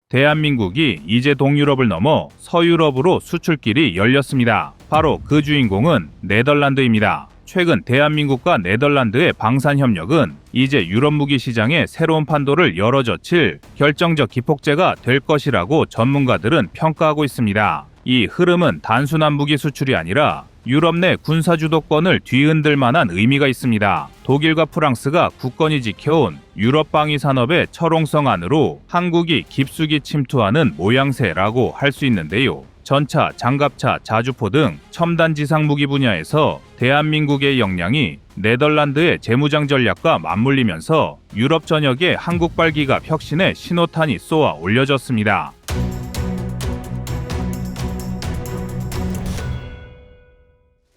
대한민국이 이제 동유럽을 넘어 서유럽으로 수출길이 열렸습니다. 바로 그 주인공은 네덜란드입니다. 최근 대한민국과 네덜란드의 방산협력은 이제 유럽 무기 시장에 새로운 판도를 열어젖힐 결정적 기폭제가 될 것이라고 전문가들은 평가하고 있습니다. 이 흐름은 단순한 무기 수출이 아니라 유럽 내 군사 주도권을 뒤흔들 만한 의미가 있습니다. 독일과 프랑스가 굳건히 지켜온 유럽 방위 산업의 철옹성 안으로 한국이 깊숙이 침투하는 모양새라고 할 수 있는데요. 전차, 장갑차, 자주포 등 첨단 지상 무기 분야에서 대한민국의 역량이 네덜란드의 재무장 전략과 맞물리면서 유럽 전역에 한국발 기갑 혁신의 신호탄이 쏘아 올려졌습니다.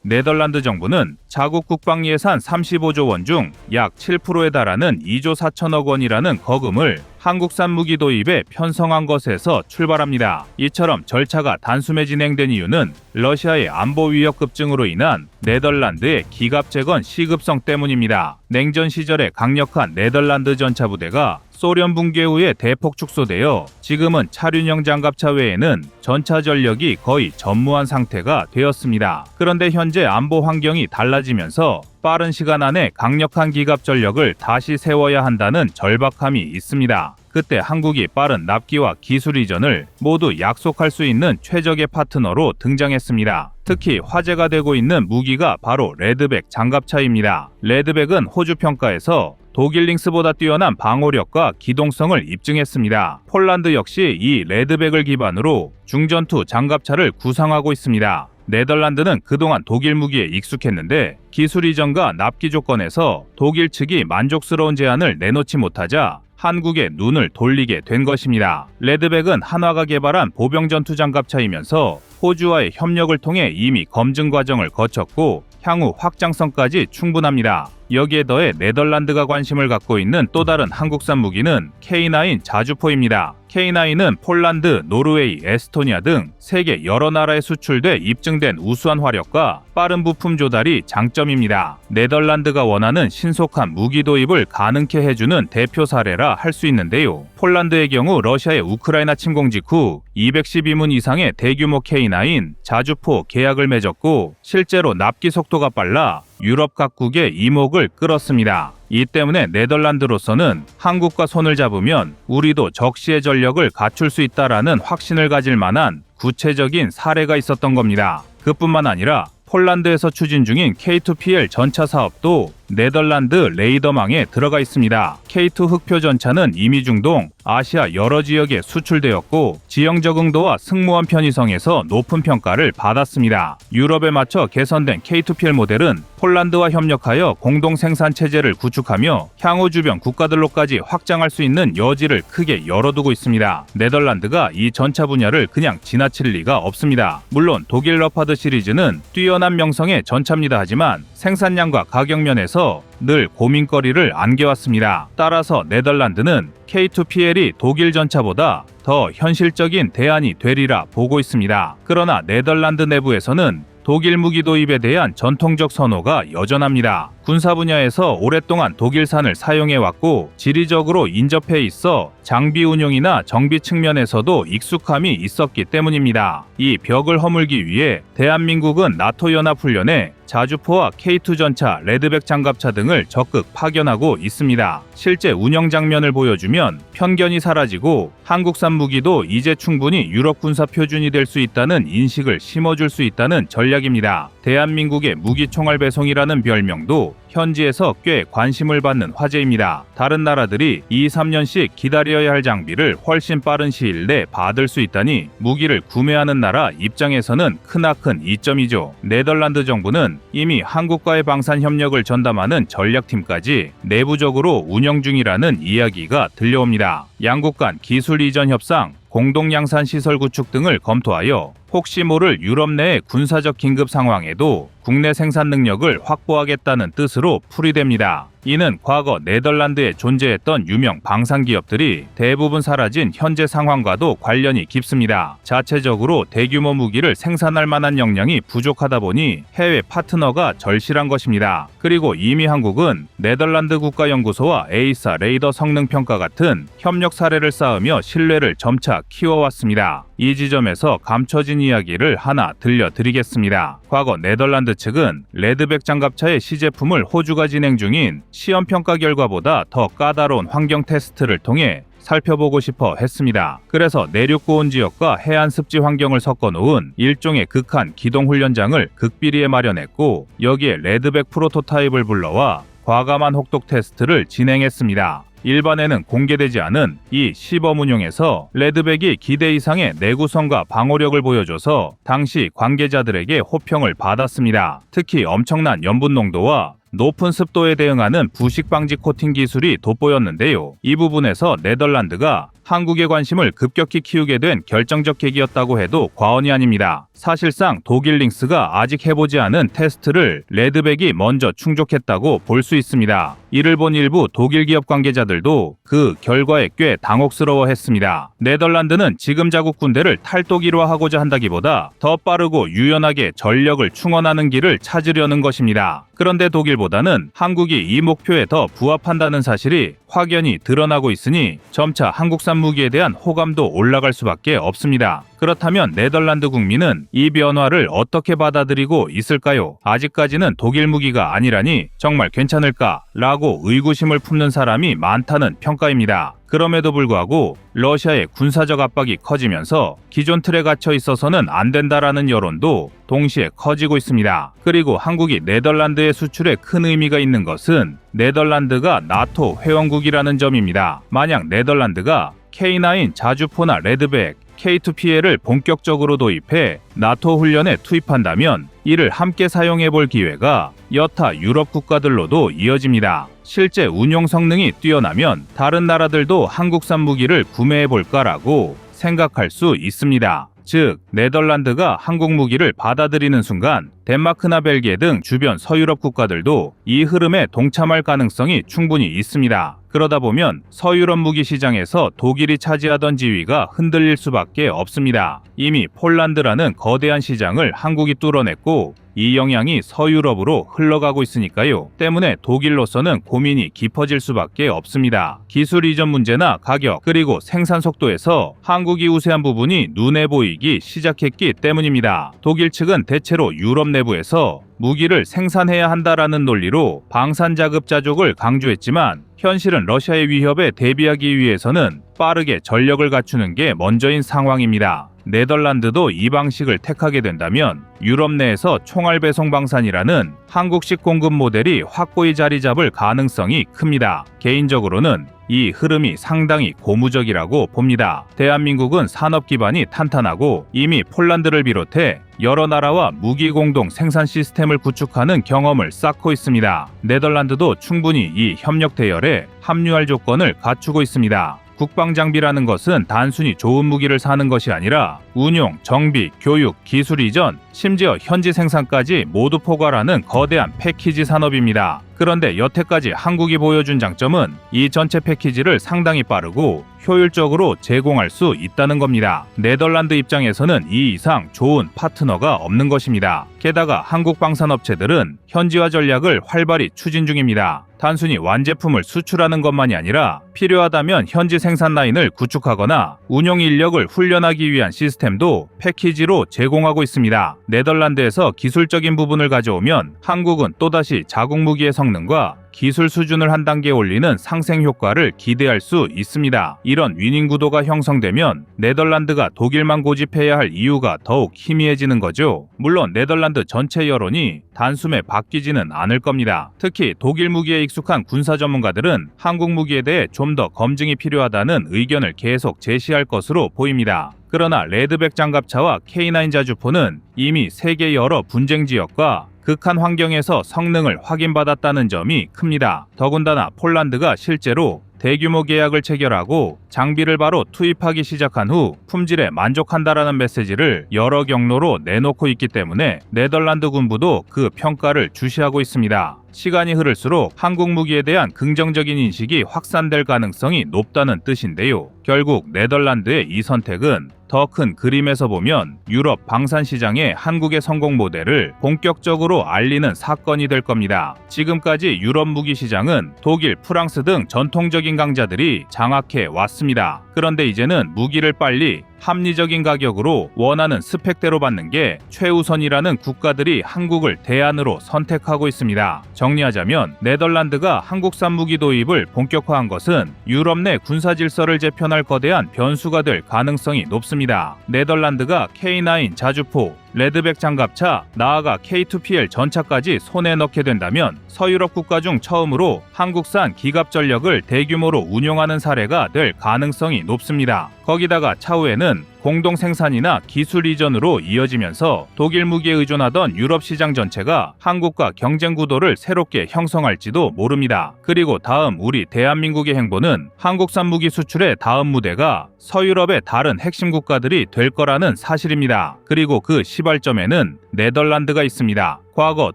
네덜란드 정부는 자국 국방 예산 35조 원 중 약 7%에 달하는 2조 4천억 원이라는 거금을 한국산 무기 도입에 편성한 것에서 출발합니다. 이처럼 절차가 단숨에 진행된 이유는 러시아의 안보 위협 급증으로 인한 네덜란드의 기갑 재건 시급성 때문입니다. 냉전 시절의 강력한 네덜란드 전차 부대가 소련 붕괴 후에 대폭 축소되어 지금은 차륜형 장갑차 외에는 전차 전력이 거의 전무한 상태가 되었습니다. 그런데 현재 안보 환경이 달라지면서 빠른 시간 안에 강력한 기갑 전력을 다시 세워야 한다는 절박함이 있습니다. 그때 한국이 빠른 납기와 기술 이전을 모두 약속할 수 있는 최적의 파트너로 등장했습니다. 특히 화제가 되고 있는 무기가 바로 레드백 장갑차입니다. 레드백은 호주 평가에서 독일 링스보다 뛰어난 방호력과 기동성을 입증했습니다. 폴란드 역시 이 레드백을 기반으로 중전투 장갑차를 구상하고 있습니다. 네덜란드는 그동안 독일 무기에 익숙했는데 기술 이전과 납기 조건에서 독일 측이 만족스러운 제안을 내놓지 못하자 한국의 눈을 돌리게 된 것입니다. 레드백은 한화가 개발한 보병 전투 장갑차이면서 호주와의 협력을 통해 이미 검증 과정을 거쳤고 향후 확장성까지 충분합니다. 여기에 더해 네덜란드가 관심을 갖고 있는 또 다른 한국산 무기는 K9 자주포입니다. K9은 폴란드, 노르웨이, 에스토니아 등 세계 여러 나라에 수출돼 입증된 우수한 화력과 빠른 부품 조달이 장점입니다. 네덜란드가 원하는 신속한 무기 도입을 가능케 해주는 대표 사례라 할 수 있는데요. 폴란드의 경우 러시아의 우크라이나 침공 직후 212문 이상의 대규모 K9 자주포 계약을 맺었고 실제로 납기 속도가 빨라 유럽 각국의 이목을 끌었습니다. 이 때문에 네덜란드로서는 한국과 손을 잡으면 우리도 적시의 전력을 갖출 수 있다라는 확신을 가질 만한 구체적인 사례가 있었던 겁니다. 그뿐만 아니라 폴란드에서 추진 중인 K2PL 전차 사업도 네덜란드 레이더망에 들어가 있습니다. K2 흑표 전차는 이미 중동, 아시아 여러 지역에 수출되었고 지형 적응도와 승무원 편의성에서 높은 평가를 받았습니다. 유럽에 맞춰 개선된 K2PL 모델은 폴란드와 협력하여 공동 생산 체제를 구축하며 향후 주변 국가들로까지 확장할 수 있는 여지를 크게 열어두고 있습니다. 네덜란드가 이 전차 분야를 그냥 지나칠 리가 없습니다. 물론 독일 러파드 시리즈는 뛰어난 명성의 전차입니다. 하지만 생산량과 가격 면에서 늘 고민거리를 안겨왔습니다. 따라서 네덜란드는 K2PL이 독일 전차보다 더 현실적인 대안이 되리라 보고 있습니다. 그러나 네덜란드 내부에서는 독일 무기 도입에 대한 전통적 선호가 여전합니다. 군사 분야에서 오랫동안 독일산을 사용해왔고 지리적으로 인접해 있어 장비 운용이나 정비 측면에서도 익숙함이 있었기 때문입니다. 이 벽을 허물기 위해 대한민국은 나토 연합훈련에 자주포와 K2 전차, 레드백 장갑차 등을 적극 파견하고 있습니다. 실제 운영 장면을 보여주면 편견이 사라지고 한국산 무기도 이제 충분히 유럽 군사 표준이 될 수 있다는 인식을 심어줄 수 있다는 전략입니다. 대한민국의 무기 총알 배송이라는 별명도 현지에서 꽤 관심을 받는 화제입니다. 다른 나라들이 2-3년씩 기다려야 할 장비를 훨씬 빠른 시일 내 받을 수 있다니 무기를 구매하는 나라 입장에서는 크나큰 이점이죠. 네덜란드 정부는 이미 한국과의 방산 협력을 전담하는 전략팀까지 내부적으로 운영 중이라는 이야기가 들려옵니다. 양국 간 기술 이전 협상, 공동 양산 시설 구축 등을 검토하여 혹시 모를 유럽 내의 군사적 긴급 상황에도 국내 생산 능력을 확보하겠다는 뜻으로 풀이됩니다. 이는 과거 네덜란드에 존재했던 유명 방산 기업들이 대부분 사라진 현재 상황과도 관련이 깊습니다. 자체적으로 대규모 무기를 생산할 만한 역량이 부족하다 보니 해외 파트너가 절실한 것입니다. 그리고 이미 한국은 네덜란드 국가연구소와 에이사 레이더 성능평가 같은 협력 사례를 쌓으며 신뢰를 점차 키워왔습니다. 이 지점에서 감춰진 이야기를 하나 들려드리겠습니다. 과거 네덜란드 측은 레드백 장갑차의 시제품을 호주가 진행 중인 시험평가 결과보다 더 까다로운 환경 테스트를 통해 살펴보고 싶어 했습니다. 그래서 내륙 고온 지역과 해안 습지 환경을 섞어놓은 일종의 극한 기동훈련장을 극비리에 마련했고, 여기에 레드백 프로토타입을 불러와 과감한 혹독 테스트를 진행했습니다. 일반에는 공개되지 않은 이 시범 운용에서 레드백이 기대 이상의 내구성과 방호력을 보여줘서 당시 관계자들에게 호평을 받았습니다. 특히 엄청난 염분 농도와 높은 습도에 대응하는 부식 방지 코팅 기술이 돋보였는데요. 이 부분에서 네덜란드가 한국의 관심을 급격히 키우게 된 결정적 계기였다고 해도 과언이 아닙니다. 사실상 독일 링스가 아직 해보지 않은 테스트를 레드백이 먼저 충족했다고 볼 수 있습니다. 이를 본 일부 독일 기업 관계자들도 그 결과에 꽤 당혹스러워했습니다. 네덜란드는 지금 자국 군대를 탈독일화하고자 한다기보다 더 빠르고 유연하게 전력을 충원하는 길을 찾으려는 것입니다. 그런데 독일보다는 한국이 이 목표에 더 부합한다는 사실이 확연히 드러나고 있으니 점차 한국산 무기에 대한 호감도 올라갈 수밖에 없습니다. 그렇다면 네덜란드 국민은 이 변화를 어떻게 받아들이고 있을까요? 아직까지는 독일 무기가 아니라니 정말 괜찮을까? 라고 의구심을 품는 사람이 많다는 평가입니다. 그럼에도 불구하고 러시아의 군사적 압박이 커지면서 기존 틀에 갇혀 있어서는 안 된다라는 여론도 동시에 커지고 있습니다. 그리고 한국이 네덜란드의 수출에 큰 의미가 있는 것은 네덜란드가 나토 회원국이라는 점입니다. 만약 네덜란드가 K9 자주포나 레드백, K2PL을 본격적으로 도입해 나토 훈련에 투입한다면 이를 함께 사용해볼 기회가 여타 유럽 국가들로도 이어집니다. 실제 운용 성능이 뛰어나면 다른 나라들도 한국산 무기를 구매해볼까라고 생각할 수 있습니다. 즉, 네덜란드가 한국 무기를 받아들이는 순간 덴마크나 벨기에 등 주변 서유럽 국가들도 이 흐름에 동참할 가능성이 충분히 있습니다. 그러다 보면 서유럽 무기 시장에서 독일이 차지하던 지위가 흔들릴 수밖에 없습니다. 이미 폴란드라는 거대한 시장을 한국이 뚫어냈고 이 영향이 서유럽으로 흘러가고 있으니까요. 때문에 독일로서는 고민이 깊어질 수밖에 없습니다. 기술 이전 문제나 가격, 그리고 생산 속도에서 한국이 우세한 부분이 눈에 보이기 시작했기 때문입니다. 독일 측은 대체로 유럽 내부에서 무기를 생산해야 한다라는 논리로 방산 자급자족을 강조했지만 현실은 러시아의 위협에 대비하기 위해서는 빠르게 전력을 갖추는 게 먼저인 상황입니다. 네덜란드도 이 방식을 택하게 된다면 유럽 내에서 총알 배송 방산이라는 한국식 공급 모델이 확고히 자리 잡을 가능성이 큽니다. 개인적으로는 이 흐름이 상당히 고무적이라고 봅니다. 대한민국은 산업 기반이 탄탄하고 이미 폴란드를 비롯해 여러 나라와 무기 공동 생산 시스템을 구축하는 경험을 쌓고 있습니다. 네덜란드도 충분히 이 협력 대열에 합류할 조건을 갖추고 있습니다. 국방장비라는 것은 단순히 좋은 무기를 사는 것이 아니라 운용, 정비, 교육, 기술 이전, 심지어 현지 생산까지 모두 포괄하는 거대한 패키지 산업입니다. 그런데 여태까지 한국이 보여준 장점은 이 전체 패키지를 상당히 빠르고 효율적으로 제공할 수 있다는 겁니다. 네덜란드 입장에서는 이 이상 좋은 파트너가 없는 것입니다. 게다가 한국 방산업체들은 현지화 전략을 활발히 추진 중입니다. 단순히 완제품을 수출하는 것만이 아니라 필요하다면 현지 생산 라인을 구축하거나 운용 인력을 훈련하기 위한 시스템도 패키지로 제공하고 있습니다. 네덜란드에서 기술적인 부분을 가져오면 한국은 또다시 자국 무기의 성능과 기술 수준을 한 단계 올리는 상생 효과를 기대할 수 있습니다. 이런 위닝 구도가 형성되면 네덜란드가 독일만 고집해야 할 이유가 더욱 희미해지는 거죠. 물론 네덜란드 전체 여론이 단숨에 바뀌지는 않을 겁니다. 특히 독일 무기에 익숙한 군사 전문가들은 한국 무기에 대해 좀 더 검증이 필요하다는 의견을 계속 제시할 것으로 보입니다. 그러나 레드백 장갑차와 K9 자주포는 이미 세계 여러 분쟁 지역과 극한 환경에서 성능을 확인받았다는 점이 큽니다. 더군다나 폴란드가 실제로 대규모 계약을 체결하고 장비를 바로 투입하기 시작한 후 품질에 만족한다라는 메시지를 여러 경로로 내놓고 있기 때문에 네덜란드 군부도 그 평가를 주시하고 있습니다. 시간이 흐를수록 한국 무기에 대한 긍정적인 인식이 확산될 가능성이 높다는 뜻인데요. 결국 네덜란드의 이 선택은 더 큰 그림에서 보면 유럽 방산 시장의 한국의 성공 모델을 본격적으로 알리는 사건이 될 겁니다. 지금까지 유럽 무기 시장은 독일, 프랑스 등 전통적인 강자들이 장악해 왔습니다. 그런데 이제는 무기를 빨리 합리적인 가격으로 원하는 스펙대로 받는 게 최우선이라는 국가들이 한국을 대안으로 선택하고 있습니다. 정리하자면 네덜란드가 한국산 무기 도입을 본격화한 것은 유럽 내 군사 질서를 재편할 거대한 변수가 될 가능성이 높습니다. 네덜란드가 K9 자주포, 레드백 장갑차, 나아가 K2PL 전차까지 손에 넣게 된다면 서유럽 국가 중 처음으로 한국산 기갑 전력을 대규모로 운용하는 사례가 될 가능성이 높습니다. 거기다가 차후에는 공동 생산이나 기술 이전으로 이어지면서 독일 무기에 의존하던 유럽 시장 전체가 한국과 경쟁 구도를 새롭게 형성할지도 모릅니다. 그리고 다음 우리 대한민국의 행보는 한국산 무기 수출의 다음 무대가 서유럽의 다른 핵심 국가들이 될 거라는 사실입니다. 그리고 그 시발점에는 네덜란드가 있습니다. 과거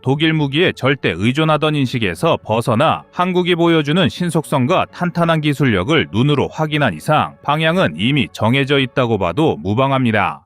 독일 무기에 절대 의존하던 인식에서 벗어나 한국이 보여주는 신속성과 탄탄한 기술력을 눈으로 확인한 이상 방향은 이미 정해져 있다고 봐도 무방합니다.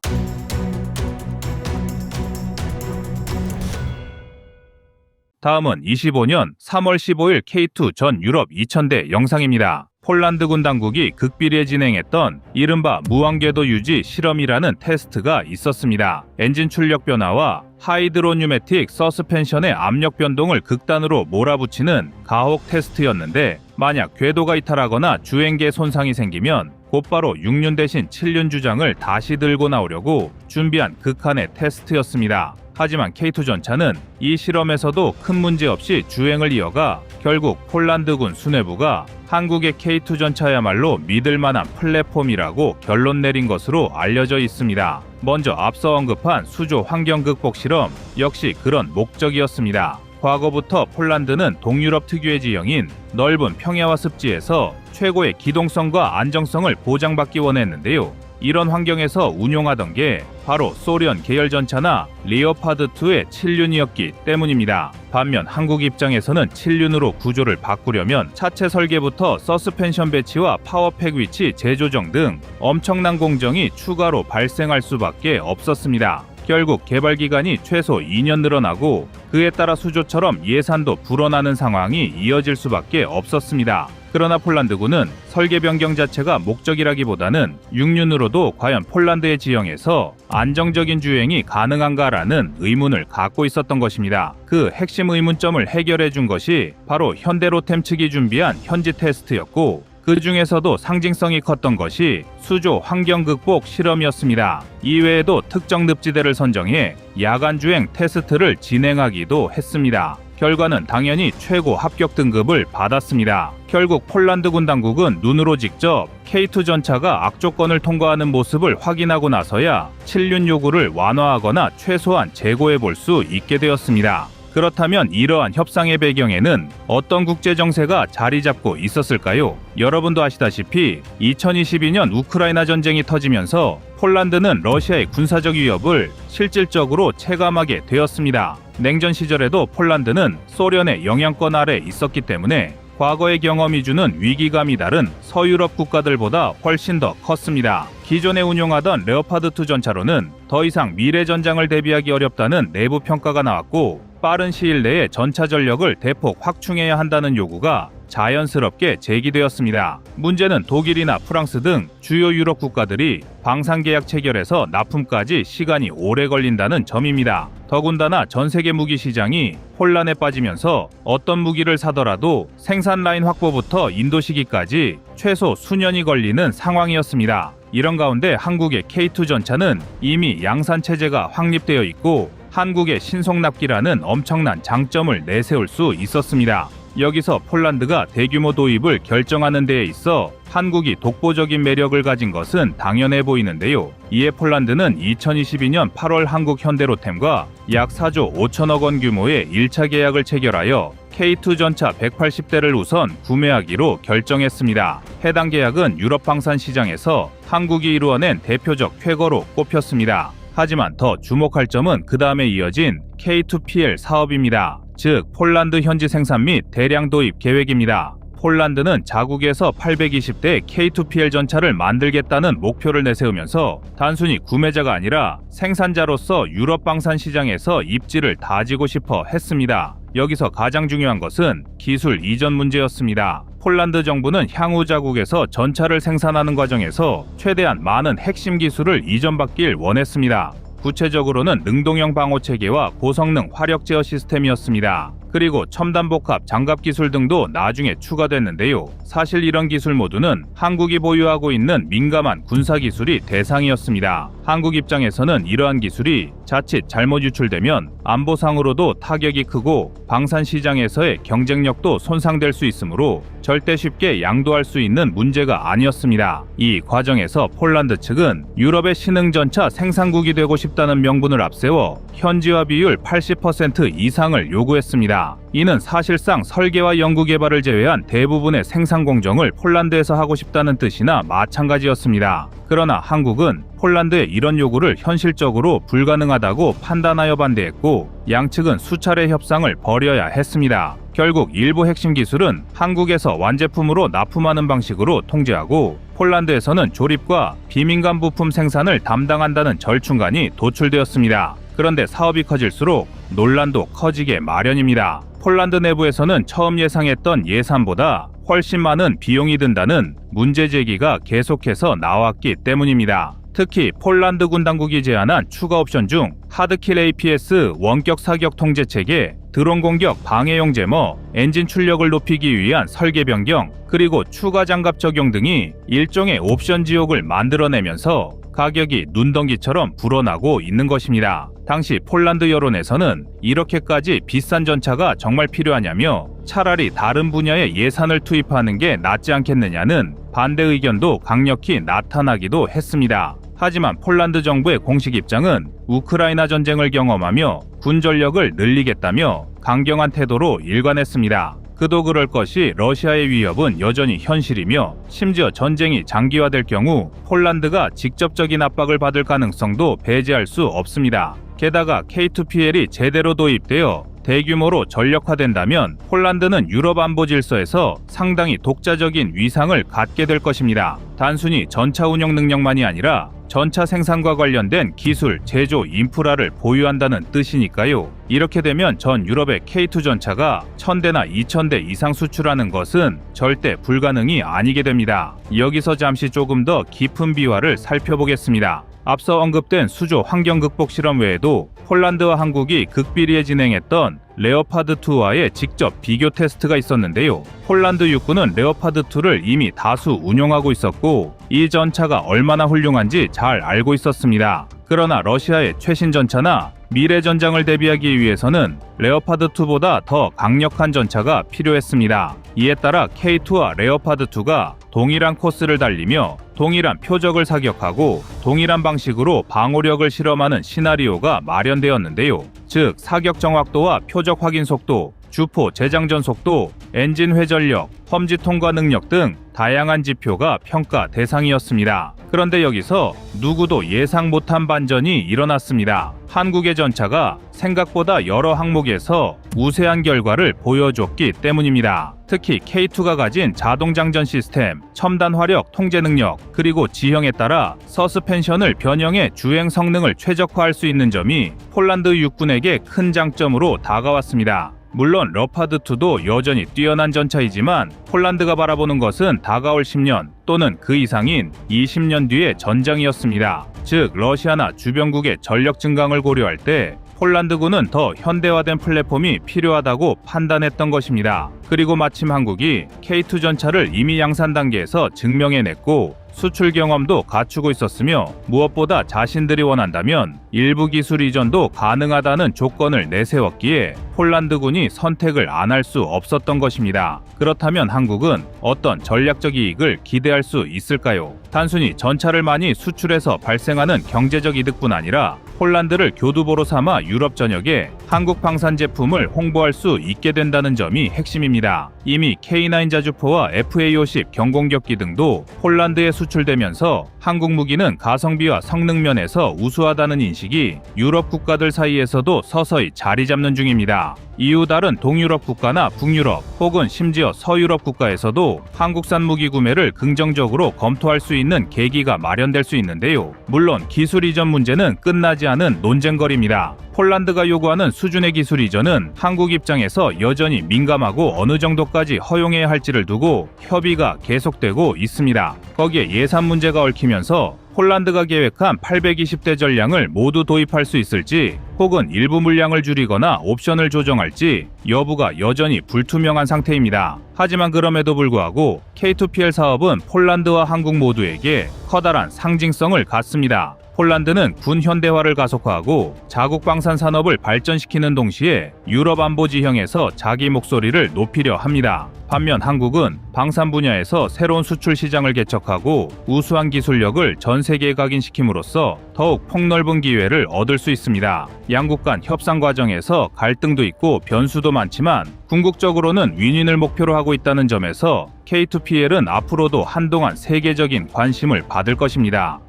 다음은 25년 3월 15일 K2 전 유럽 2000대 영상입니다. 폴란드군 당국이 극비리에 진행했던 이른바 무한궤도 유지 실험이라는 테스트가 있었습니다. 엔진 출력 변화와 하이드로뉴매틱 서스펜션의 압력 변동을 극단으로 몰아붙이는 가혹 테스트였는데 만약 궤도가 이탈하거나 주행계 손상이 생기면 곧바로 6륜 대신 7륜 주장을 다시 들고 나오려고 준비한 극한의 테스트였습니다. 하지만 K2 전차는 이 실험에서도 큰 문제 없이 주행을 이어가 결국 폴란드군 수뇌부가 한국의 K2 전차야말로 믿을만한 플랫폼이라고 결론 내린 것으로 알려져 있습니다. 먼저 앞서 언급한 수조 환경 극복 실험 역시 그런 목적이었습니다. 과거부터 폴란드는 동유럽 특유의 지형인 넓은 평야와 습지에서 최고의 기동성과 안정성을 보장받기 원했는데요. 이런 환경에서 운용하던 게 바로 소련 계열 전차나 리오파드2의 7륜이었기 때문입니다. 반면 한국 입장에서는 7륜으로 구조를 바꾸려면 차체 설계부터 서스펜션 배치와 파워팩 위치 재조정 등 엄청난 공정이 추가로 발생할 수밖에 없었습니다. 결국 개발 기간이 최소 2년 늘어나고 그에 따라 수조처럼 예산도 불어나는 상황이 이어질 수밖에 없었습니다. 그러나 폴란드군은 설계 변경 자체가 목적이라기보다는 6륜으로도 과연 폴란드의 지형에서 안정적인 주행이 가능한가라는 의문을 갖고 있었던 것입니다. 그 핵심 의문점을 해결해 준 것이 바로 현대로템 측이 준비한 현지 테스트였고 그 중에서도 상징성이 컸던 것이 수조 환경 극복 실험이었습니다. 이외에도 특정 늪지대를 선정해 야간 주행 테스트를 진행하기도 했습니다. 결과는 당연히 최고 합격 등급을 받았습니다. 결국 폴란드군 당국은 눈으로 직접 K2 전차가 악조건을 통과하는 모습을 확인하고 나서야 7륜 요구를 완화하거나 최소한 재고해 볼 수 있게 되었습니다. 그렇다면 이러한 협상의 배경에는 어떤 국제 정세가 자리 잡고 있었을까요? 여러분도 아시다시피 2022년 우크라이나 전쟁이 터지면서 폴란드는 러시아의 군사적 위협을 실질적으로 체감하게 되었습니다. 냉전 시절에도 폴란드는 소련의 영향권 아래 있었기 때문에 과거의 경험이 주는 위기감이 다른 서유럽 국가들보다 훨씬 더 컸습니다. 기존에 운용하던 레오파드2 전차로는 더 이상 미래 전장을 대비하기 어렵다는 내부 평가가 나왔고 빠른 시일 내에 전차 전력을 대폭 확충해야 한다는 요구가 자연스럽게 제기되었습니다. 문제는 독일이나 프랑스 등 주요 유럽 국가들이 방산계약 체결에서 납품까지 시간이 오래 걸린다는 점입니다. 더군다나 전세계 무기 시장이 혼란에 빠지면서 어떤 무기를 사더라도 생산 라인 확보부터 인도 시기까지 최소 수년이 걸리는 상황이었습니다. 이런 가운데 한국의 K2 전차는 이미 양산 체제가 확립되어 있고 한국의 신속납기라는 엄청난 장점을 내세울 수 있었습니다. 여기서 폴란드가 대규모 도입을 결정하는 데에 있어 한국이 독보적인 매력을 가진 것은 당연해 보이는데요. 이에 폴란드는 2022년 8월 한국 현대로템과 약 4조 5천억 원 규모의 1차 계약을 체결하여 K2 전차 180대를 우선 구매하기로 결정했습니다. 해당 계약은 유럽 방산 시장에서 한국이 이루어낸 대표적 쾌거로 꼽혔습니다. 하지만 더 주목할 점은 그 다음에 이어진 K2PL 사업입니다. 즉 폴란드 현지 생산 및 대량 도입 계획입니다. 폴란드는 자국에서 820대 K2PL 전차를 만들겠다는 목표를 내세우면서 단순히 구매자가 아니라 생산자로서 유럽 방산 시장에서 입지를 다지고 싶어 했습니다. 여기서 가장 중요한 것은 기술 이전 문제였습니다. 폴란드 정부는 향후 자국에서 전차를 생산하는 과정에서 최대한 많은 핵심 기술을 이전받길 원했습니다. 구체적으로는 능동형 방호체계와 고성능 화력 제어 시스템이었습니다. 그리고 첨단 복합 장갑 기술 등도 나중에 추가됐는데요. 사실 이런 기술 모두는 한국이 보유하고 있는 민감한 군사 기술이 대상이었습니다. 한국 입장에서는 이러한 기술이 자칫 잘못 유출되면 안보상으로도 타격이 크고 방산 시장에서의 경쟁력도 손상될 수 있으므로 절대 쉽게 양도할 수 있는 문제가 아니었습니다. 이 과정에서 폴란드 측은 유럽의 신흥전차 생산국이 되고 싶다는 명분을 앞세워 현지화 비율 80% 이상을 요구했습니다. 이는 사실상 설계와 연구 개발을 제외한 대부분의 생산 공정을 폴란드에서 하고 싶다는 뜻이나 마찬가지였습니다. 그러나 한국은 폴란드의 이런 요구를 현실적으로 불가능하다고 판단하여 반대했고 양측은 수차례 협상을 벌여야 했습니다. 결국 일부 핵심 기술은 한국에서 완제품으로 납품하는 방식으로 통제하고 폴란드에서는 조립과 비민감 부품 생산을 담당한다는 절충안이 도출되었습니다. 그런데 사업이 커질수록 논란도 커지게 마련입니다. 폴란드 내부에서는 처음 예상했던 예산보다 훨씬 많은 비용이 든다는 문제 제기가 계속해서 나왔기 때문입니다. 특히 폴란드 군 당국이 제안한 추가 옵션 중 하드킬 APS 원격 사격 통제 체계, 드론 공격 방해용 제머, 엔진 출력을 높이기 위한 설계 변경, 그리고 추가 장갑 적용 등이 일종의 옵션 지옥을 만들어내면서 가격이 눈덩이처럼 불어나고 있는 것입니다. 당시 폴란드 여론에서는 이렇게까지 비싼 전차가 정말 필요하냐며 차라리 다른 분야에 예산을 투입하는 게 낫지 않겠느냐는 반대 의견도 강력히 나타나기도 했습니다. 하지만 폴란드 정부의 공식 입장은 우크라이나 전쟁을 경험하며 군 전력을 늘리겠다며 강경한 태도로 일관했습니다. 그도 그럴 것이 러시아의 위협은 여전히 현실이며 심지어 전쟁이 장기화될 경우 폴란드가 직접적인 압박을 받을 가능성도 배제할 수 없습니다. 게다가 K2PL이 제대로 도입되어 대규모로 전력화된다면 폴란드는 유럽 안보 질서에서 상당히 독자적인 위상을 갖게 될 것입니다. 단순히 전차 운영 능력만이 아니라 전차 생산과 관련된 기술, 제조, 인프라를 보유한다는 뜻이니까요. 이렇게 되면 전 유럽의 K2 전차가 1000대나 2000대 이상 수출하는 것은 절대 불가능이 아니게 됩니다. 여기서 잠시 조금 더 깊은 비화를 살펴보겠습니다. 앞서 언급된 수조 환경 극복 실험 외에도 폴란드와 한국이 극비리에 진행했던 레오파드2와의 직접 비교 테스트가 있었는데요. 폴란드 육군은 레오파드2를 이미 다수 운용하고 있었고 이 전차가 얼마나 훌륭한지 잘 알고 있었습니다. 그러나 러시아의 최신 전차나 미래 전장을 대비하기 위해서는 레오파드2보다 더 강력한 전차가 필요했습니다. 이에 따라 K2와 레오파드2가 동일한 코스를 달리며 동일한 표적을 사격하고 동일한 방식으로 방호력을 실험하는 시나리오가 마련되었는데요. 즉 사격 정확도와 표적 확인 속도, 주포 재장전 속도, 엔진 회전력, 험지 통과 능력 등 다양한 지표가 평가 대상이었습니다. 그런데 여기서 누구도 예상 못한 반전이 일어났습니다. 한국의 전차가 생각보다 여러 항목에서 우세한 결과를 보여줬기 때문입니다. 특히 K2가 가진 자동장전 시스템, 첨단 화력 통제 능력, 그리고 지형에 따라 서스펜션을 변형해 주행 성능을 최적화할 수 있는 점이 폴란드 육군에게 큰 장점으로 다가왔습니다. 물론 러파드2도 여전히 뛰어난 전차이지만 폴란드가 바라보는 것은 다가올 10년 또는 그 이상인 20년 뒤의 전장이었습니다. 즉 러시아나 주변국의 전력 증강을 고려할 때 폴란드군은 더 현대화된 플랫폼이 필요하다고 판단했던 것입니다. 그리고 마침 한국이 K2 전차를 이미 양산 단계에서 증명해냈고 수출 경험도 갖추고 있었으며 무엇보다 자신들이 원한다면 일부 기술 이전도 가능하다는 조건을 내세웠기에 폴란드군이 선택을 안 할 수 없었던 것입니다. 그렇다면 한국은 어떤 전략적 이익을 기대할 수 있을까요? 단순히 전차를 많이 수출해서 발생하는 경제적 이득뿐 아니라 폴란드를 교두보로 삼아 유럽 전역에 한국 방산 제품을 홍보할 수 있게 된다는 점이 핵심입니다. 이미 K9 자주포와 FA50 경공격기 등도 폴란드에 수출되면서 한국 무기는 가성비와 성능 면에서 우수하다는 인식이 유럽 국가들 사이에서도 서서히 자리 잡는 중입니다. 이후 다른 동유럽 국가나 북유럽 혹은 심지어 서유럽 국가에서도 한국산 무기 구매를 긍정적으로 검토할 수 있는 계기가 마련될 수 있는데요. 물론 기술 이전 문제는 끝나지 않은 논쟁거리입니다. 폴란드가 요구하는 수준의 기술 이전은 한국 입장에서 여전히 민감하고 어느 정도까지 허용해야 할지를 두고 협의가 계속되고 있습니다. 거기에 예산 문제가 얽히면서 폴란드가 계획한 820대 전량을 모두 도입할 수 있을지 혹은 일부 물량을 줄이거나 옵션을 조정할지 여부가 여전히 불투명한 상태입니다. 하지만 그럼에도 불구하고 K2PL 사업은 폴란드와 한국 모두에게 커다란 상징성을 갖습니다. 폴란드는 군 현대화를 가속화하고 자국 방산 산업을 발전시키는 동시에 유럽 안보 지형에서 자기 목소리를 높이려 합니다. 반면 한국은 방산 분야에서 새로운 수출 시장을 개척하고 우수한 기술력을 전 세계에 각인시킴으로써 더욱 폭넓은 기회를 얻을 수 있습니다. 양국 간 협상 과정에서 갈등도 있고 변수도 많지만 궁극적으로는 윈윈을 목표로 하고 있다는 점에서 K2PL은 앞으로도 한동안 세계적인 관심을 받을 것입니다.